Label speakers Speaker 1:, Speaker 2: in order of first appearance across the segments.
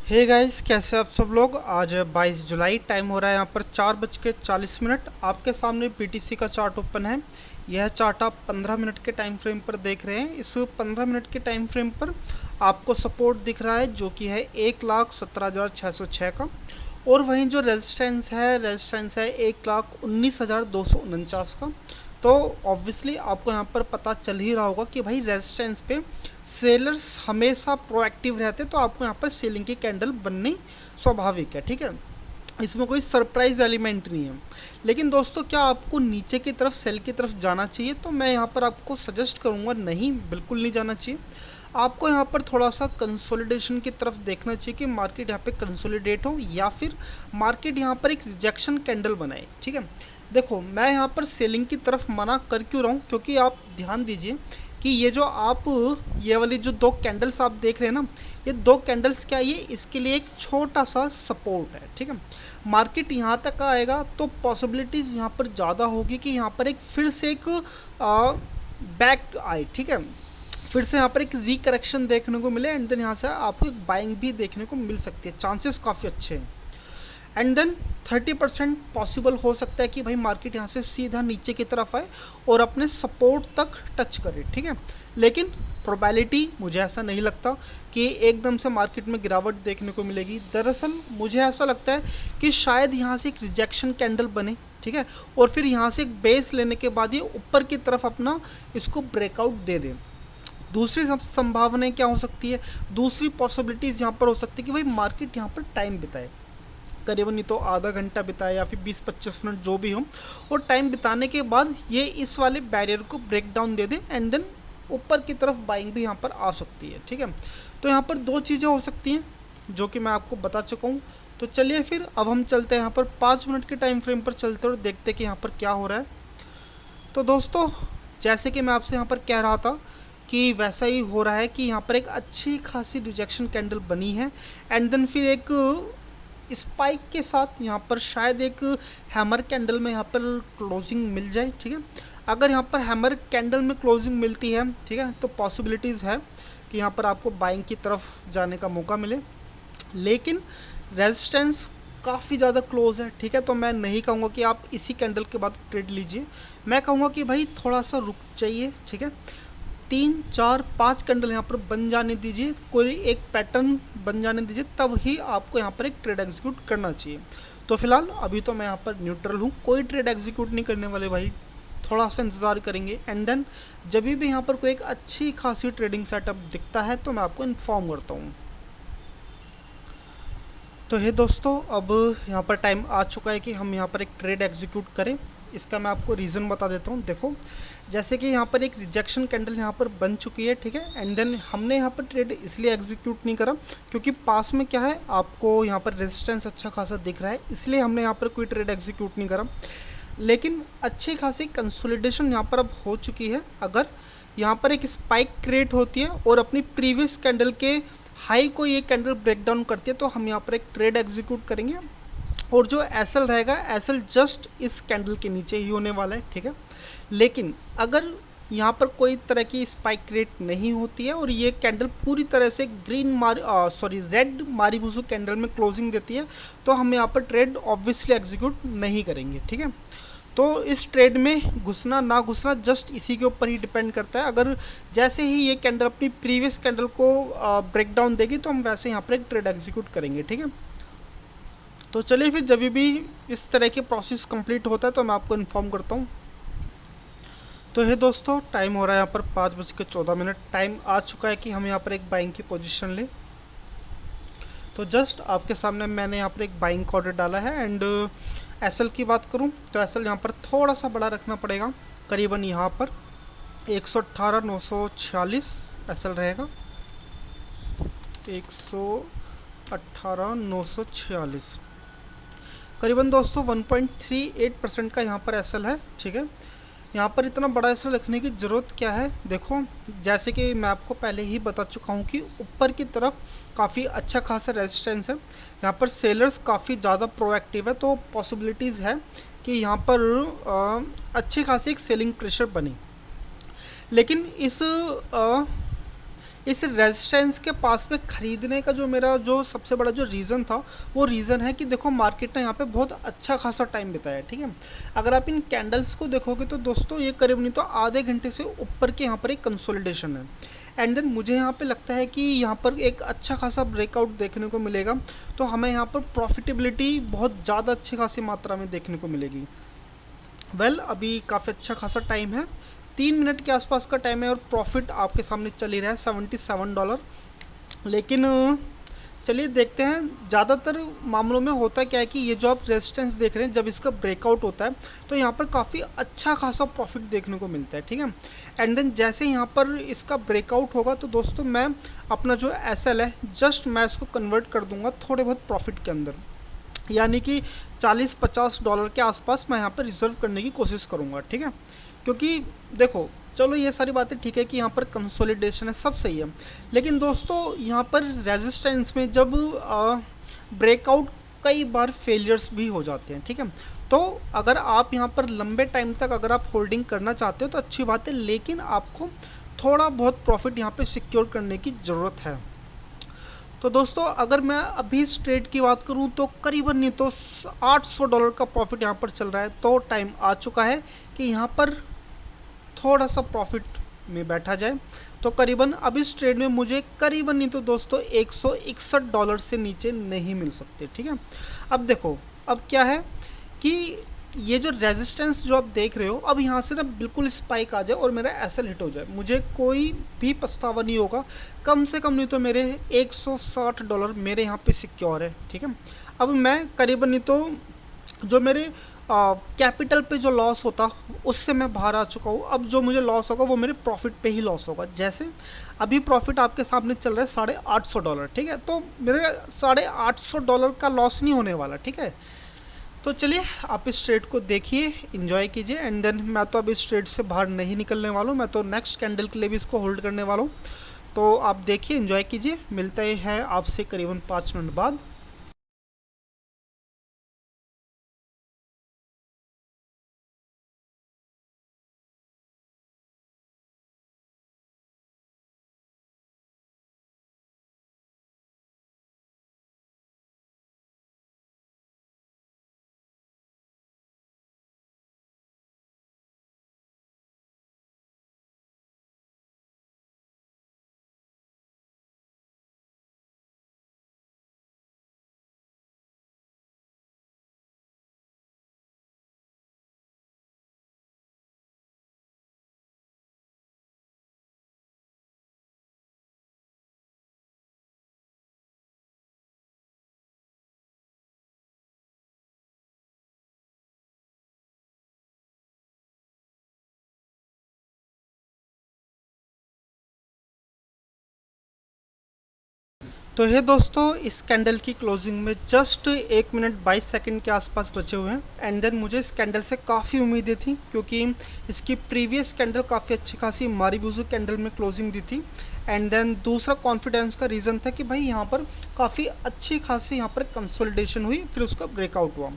Speaker 1: Hey guys, कैसे आप सब लोग। आज 22 जुलाई, टाइम हो रहा है यहाँ पर 4:40। आपके सामने बीटीसी का चार्ट ओपन है। यह चार्ट आप 15 मिनट के टाइम फ्रेम पर देख रहे हैं। इस 15 मिनट के टाइम फ्रेम पर आपको सपोर्ट दिख रहा है जो कि है 1,17,606 का। और वहीं जो रेजिस्टेंस है 1,19,249 का। तो ऑब्वियसली आपको यहाँ पर पता चल ही रहा होगा कि भाई रेजिस्टेंस पे सेलर्स हमेशा प्रोएक्टिव रहते, तो आपको यहाँ पर सेलिंग की कैंडल बननी स्वाभाविक है। ठीक है, इसमें कोई सरप्राइज एलिमेंट नहीं है। लेकिन दोस्तों, क्या आपको नीचे की तरफ सेल की तरफ जाना चाहिए? तो मैं यहाँ पर आपको सजेस्ट करूँगा, नहीं, बिल्कुल नहीं जाना चाहिए। आपको यहाँ पर थोड़ा सा कंसोलिडेशन की तरफ देखना चाहिए कि मार्केट यहाँ पे कंसोलिडेट हो या फिर मार्केट यहाँ पर एक रिजेक्शन कैंडल बनाए। ठीक है, देखो मैं यहाँ पर सेलिंग की तरफ मना कर क्यों रहा हूँ, क्योंकि आप ध्यान दीजिए कि ये वाली जो दो कैंडल्स आप देख रहे हैं ना, ये दो कैंडल्स क्या, ये इसके लिए एक छोटा सा सपोर्ट है। ठीक है, मार्केट यहाँ तक आएगा तो पॉसिबिलिटीज़ यहाँ पर ज़्यादा होगी कि यहाँ पर एक फिर से एक बैक आए। ठीक है, फिर से यहाँ पर एक रिकरेक्शन देखने को मिले एंड देन यहाँ से आपको एक बाइंग भी देखने को मिल सकती है। चांसेस काफ़ी अच्छे हैं। एंड देन 30% पॉसिबल हो सकता है कि भाई मार्केट यहाँ से सीधा नीचे की तरफ आए और अपने सपोर्ट तक टच करे। ठीक है, लेकिन प्रोबेबिलिटी मुझे ऐसा नहीं लगता कि एकदम से मार्केट में गिरावट देखने को मिलेगी। दरअसल मुझे ऐसा लगता है कि शायद यहाँ से एक रिजेक्शन कैंडल बने। ठीक है, और फिर यहाँ से एक बेस लेने के बाद ये ऊपर की तरफ अपना इसको ब्रेकआउट दे दे। दूसरी संभावनाएं क्या हो सकती है, दूसरी पॉसिबिलिटीज़ यहाँ पर हो सकती है कि भाई मार्केट यहाँ पर टाइम बिताए, करीबन नहीं तो आधा घंटा बिताए या फिर 20-25 मिनट जो भी हो, और टाइम बिताने के बाद ये इस वाले बैरियर को ब्रेक डाउन दे दे एंड देन ऊपर की तरफ बाइंग भी यहाँ पर आ सकती है। ठीक है, तो यहाँ पर दो चीज़ें हो सकती हैं जो कि मैं आपको बता चुका हूँ। तो चलिए फिर अब हम चलते हैं यहाँ पर 5 मिनट के टाइम फ्रेम पर चलते और देखते कि यहाँ पर क्या हो रहा है। तो दोस्तों, जैसे कि मैं आपसे यहाँ पर कह रहा था कि वैसा ही हो रहा है कि यहाँ पर एक अच्छी खासी रिजेक्शन कैंडल बनी है एंड देन फिर एक स्पाइक के साथ यहाँ पर शायद एक हैमर कैंडल में यहाँ पर क्लोजिंग मिल जाए। ठीक है, अगर यहाँ पर हैमर कैंडल में क्लोजिंग मिलती है, ठीक है, तो पॉसिबिलिटीज़ है कि यहाँ पर आपको बाइंग की तरफ जाने का मौका मिले। लेकिन रेजिस्टेंस काफ़ी ज़्यादा क्लोज है। ठीक है, तो मैं नहीं कहूँगा कि आप इसी कैंडल के बाद ट्रेड लीजिए। मैं कहूँगा कि भाई थोड़ा सा रुक जाइए। ठीक है, 3-4-5 कैंडल यहाँ पर बन जाने दीजिए, कोई एक पैटर्न बन जाने दीजिए, तब ही आपको यहाँ पर एक ट्रेड एग्जीक्यूट करना चाहिए। तो फिलहाल अभी तो मैं यहाँ पर न्यूट्रल हूँ, कोई ट्रेड एग्जीक्यूट नहीं करने वाले भाई, थोड़ा सा इंतज़ार करेंगे एंड देन जब भी यहाँ पर कोई एक अच्छी खासी ट्रेडिंग सेटअप दिखता है तो मैं आपको इन्फॉर्म करता हूँ। तो हे दोस्तों, अब यहाँ पर टाइम आ चुका है कि हम यहाँ पर एक ट्रेड एग्जीक्यूट करें। इसका मैं आपको रीज़न बता देता हूँ। देखो, जैसे कि यहाँ पर एक रिजेक्शन कैंडल यहाँ पर बन चुकी है। ठीक है, एंड देन हमने यहाँ पर ट्रेड इसलिए एग्जीक्यूट नहीं करा क्योंकि पास में क्या है, आपको यहाँ पर रेजिस्टेंस अच्छा खासा दिख रहा है, इसलिए हमने यहाँ पर कोई ट्रेड एग्जीक्यूट नहीं करा। लेकिन अच्छी खासी कंसोलिडेशन यहाँ पर अब हो चुकी है। अगर यहाँ पर एक स्पाइक क्रिएट होती है और अपनी प्रीवियस कैंडल के हाई को ये कैंडल ब्रेक डाउन करती है तो हम यहाँ पर एक ट्रेड एग्जीक्यूट करेंगे और जो एसएल रहेगा, एसएल जस्ट इस कैंडल के नीचे ही होने वाला है। ठीक है, लेकिन अगर यहाँ पर कोई तरह की स्पाइक क्रिएट नहीं होती है और ये कैंडल पूरी तरह से रेड मारीबुसु कैंडल में क्लोजिंग देती है तो हम यहाँ पर ट्रेड ऑब्वियसली एग्जीक्यूट नहीं करेंगे। ठीक है, तो इस ट्रेड में घुसना ना घुसना जस्ट इसी के ऊपर ही डिपेंड करता है। अगर जैसे ही ये कैंडल अपनी प्रीवियस कैंडल को ब्रेक डाउन देगी तो हम वैसे यहाँ पर एक ट्रेड एग्जीक्यूट करेंगे। ठीक है, तो चलिए फिर जब भी इस तरह के प्रोसेस कंप्लीट होता है तो मैं आपको इन्फॉर्म करता हूँ। तो हे दोस्तों, टाइम हो रहा है यहाँ पर 5:14। टाइम आ चुका है कि हम यहाँ पर एक बाइंग की पोजीशन लें। तो जस्ट आपके सामने मैंने यहाँ पर एक बाइंग का ऑर्डर डाला है एंड एसएल की बात करूँ तो एसएल यहाँ पर थोड़ा सा बड़ा रखना पड़ेगा, करीबन यहाँ पर 118,946 एसएल रहेगा, 118,946 करीबन दोस्तों 1.38% का यहाँ पर एसएल है। ठीक है, यहाँ पर इतना बड़ा एसएल रखने की ज़रूरत क्या है? देखो, जैसे कि मैं आपको पहले ही बता चुका हूँ कि ऊपर की तरफ काफ़ी अच्छा खासा रेजिस्टेंस है, यहाँ पर सेलर्स काफ़ी ज़्यादा प्रोएक्टिव है, तो पॉसिबिलिटीज़ है कि यहाँ पर अच्छी खासी एक सेलिंग प्रेशर बनी। लेकिन इस रेजिस्टेंस के पास में ख़रीदने का जो मेरा जो सबसे बड़ा जो रीज़न था, वो रीज़न है कि देखो मार्केट ने यहाँ पे बहुत अच्छा खासा टाइम बिताया है, ठीक है। अगर आप इन कैंडल्स को देखोगे तो दोस्तों ये करीब नहीं तो आधे घंटे से ऊपर के यहाँ पर एक कंसोलिडेशन है। एंड देन मुझे यहाँ पे लगता है कि यहाँ पर एक अच्छा खासा ब्रेकआउट देखने को मिलेगा, तो हमें यहाँ पर प्रॉफिटेबिलिटी बहुत ज़्यादा अच्छी खासी मात्रा में देखने को मिलेगी। अभी काफ़ी अच्छा खासा टाइम है, 3 मिनट के आसपास का टाइम है और प्रॉफिट आपके सामने चल ही रहा है $77। लेकिन चलिए देखते हैं। ज़्यादातर मामलों में होता क्या है कि ये जो आप रेजिस्टेंस देख रहे हैं, जब इसका ब्रेकआउट होता है तो यहाँ पर काफ़ी अच्छा खासा प्रॉफिट देखने को मिलता है, ठीक है। एंड देन जैसे यहाँ पर इसका ब्रेकआउट होगा तो दोस्तों मैं अपना जो एसएल है जस्ट मैं इसको कन्वर्ट कर दूंगा थोड़े बहुत प्रॉफिट के अंदर, यानी कि $40-50 के आसपास मैं यहाँ पर रिजर्व करने की कोशिश करूँगा, ठीक है। क्योंकि देखो चलो ये सारी बातें ठीक है कि यहाँ पर कंसोलिडेशन है, सब सही है, लेकिन दोस्तों यहाँ पर रेजिस्टेंस में जब ब्रेकआउट कई बार फेलियर्स भी हो जाते हैं, ठीक है। तो अगर आप यहाँ पर लंबे टाइम तक अगर आप होल्डिंग करना चाहते हो तो अच्छी बात है, लेकिन आपको थोड़ा बहुत प्रॉफिट यहाँ पे सिक्योर करने की ज़रूरत है। तो दोस्तों अगर मैं अभी इस ट्रेड की बात करूं तो करीबन नहीं तो $800 का प्रॉफिट यहाँ पर चल रहा है, तो टाइम आ चुका है कि यहाँ पर थोड़ा सा प्रॉफिट में बैठा जाए। तो करीबन अब इस ट्रेड में मुझे करीबन नहीं तो दोस्तों $161 से नीचे नहीं मिल सकते, ठीक है। अब देखो अब क्या है कि ये जो रेजिस्टेंस जो आप देख रहे हो, अब यहाँ से ना बिल्कुल स्पाइक आ जाए और मेरा एसएल हिट हो जाए, मुझे कोई भी पछतावा नहीं होगा। कम से कम नहीं तो मेरे $160 मेरे यहाँ पे सिक्योर है, ठीक है। अब मैं करीबन नहीं तो जो मेरे कैपिटल पे जो लॉस होता उससे मैं बाहर आ चुका हूँ। अब जो मुझे लॉस होगा वो मेरे प्रॉफिट पे ही लॉस होगा। जैसे अभी प्रॉफिट आपके सामने चल रहा है $850, ठीक है, तो मेरे $850 का लॉस नहीं होने वाला, ठीक है। तो चलिए आप इस ट्रेड को देखिए, एंजॉय कीजिए। एंड देन मैं तो अब इस ट्रेड से बाहर नहीं निकलने वाला हूँ, मैं तो नेक्स्ट कैंडल के लिए भी इसको होल्ड करने वाला हूँ। तो आप देखिए, एंजॉय कीजिए, मिलते हैं आपसे करीबन 5 मिनट बाद। तो ये दोस्तों इस कैंडल की क्लोजिंग में जस्ट 1 मिनट 22 सेकंड के आसपास बचे हुए हैं। एंड देन मुझे इस कैंडल से काफ़ी उम्मीदें थी, क्योंकि इसकी प्रीवियस कैंडल काफ़ी अच्छी खासी मारीबुजू कैंडल में क्लोजिंग दी थी। एंड देन दूसरा कॉन्फिडेंस का रीज़न था कि भाई यहाँ पर काफ़ी अच्छी खासी यहाँ पर कंसोलिडेशन हुई, फिर उसका ब्रेकआउट हुआ।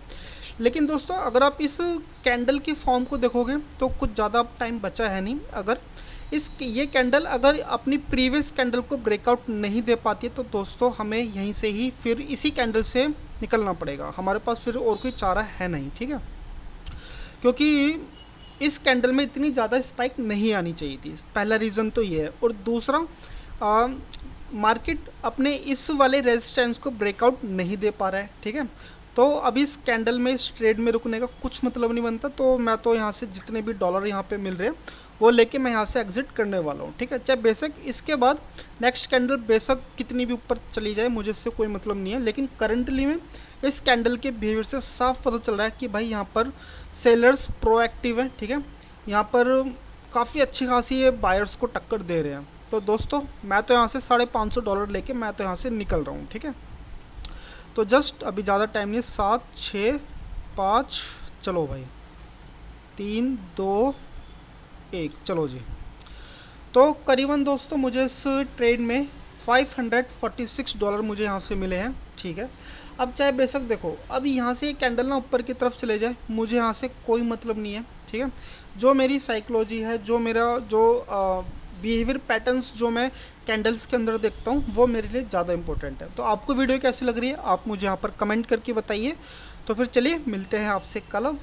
Speaker 1: लेकिन दोस्तों अगर आप इस कैंडल की फॉर्म को देखोगे तो कुछ ज़्यादा टाइम बचा है नहीं। अगर ये कैंडल अगर अपनी प्रीवियस कैंडल को ब्रेकआउट नहीं दे पाती है तो दोस्तों हमें यहीं से ही फिर इसी कैंडल से निकलना पड़ेगा, हमारे पास फिर और कोई चारा है नहीं, ठीक है। क्योंकि इस कैंडल में इतनी ज़्यादा स्पाइक नहीं आनी चाहिए थी, पहला रीज़न तो ये है। और दूसरा मार्केट अपने इस वाले रेजिस्टेंस को ब्रेकआउट नहीं दे पा रहा है, ठीक है। तो अभी इस कैंडल में इस ट्रेड में रुकने का कुछ मतलब नहीं बनता। तो मैं तो यहाँ से जितने भी डॉलर यहाँ पे मिल रहे हैं वो लेके मैं यहाँ से एग्जिट करने वाला हूँ, ठीक है। चाहे बेशक इसके बाद नेक्स्ट कैंडल बेशक कितनी भी ऊपर चली जाए, मुझे इससे कोई मतलब नहीं है। लेकिन करंटली में इस कैंडल के बिहेवियर से साफ पता चल रहा है कि भाई यहाँ पर सेलर्स प्रोएक्टिव है, ठीक है। यहाँ पर काफ़ी अच्छी खासी ये बायर्स को टक्कर दे रहे हैं। तो दोस्तों मैं तो यहाँ से $550 लेके मैं तो यहाँ से निकल रहा हूँ, ठीक है। तो जस्ट अभी ज़्यादा टाइम नहीं है, 7 6 5 चलो भाई 3 2 1 चलो जी। तो करीबन दोस्तों मुझे इस ट्रेड में $546 मुझे यहाँ से मिले हैं, ठीक है। अब चाहे बेशक देखो अब यहाँ से ये कैंडल ना ऊपर की तरफ चले जाए, मुझे यहाँ से कोई मतलब नहीं है, ठीक है। जो मेरी साइकोलॉजी है, जो मेरा जो बिहेवियर पैटर्न्स जो मैं कैंडल्स के अंदर देखता हूँ वो मेरे लिए ज़्यादा इंपॉर्टेंट है। तो आपको वीडियो कैसी लग रही है आप मुझे यहाँ पर कमेंट करके बताइए। तो फिर चलिए मिलते हैं आपसे कल।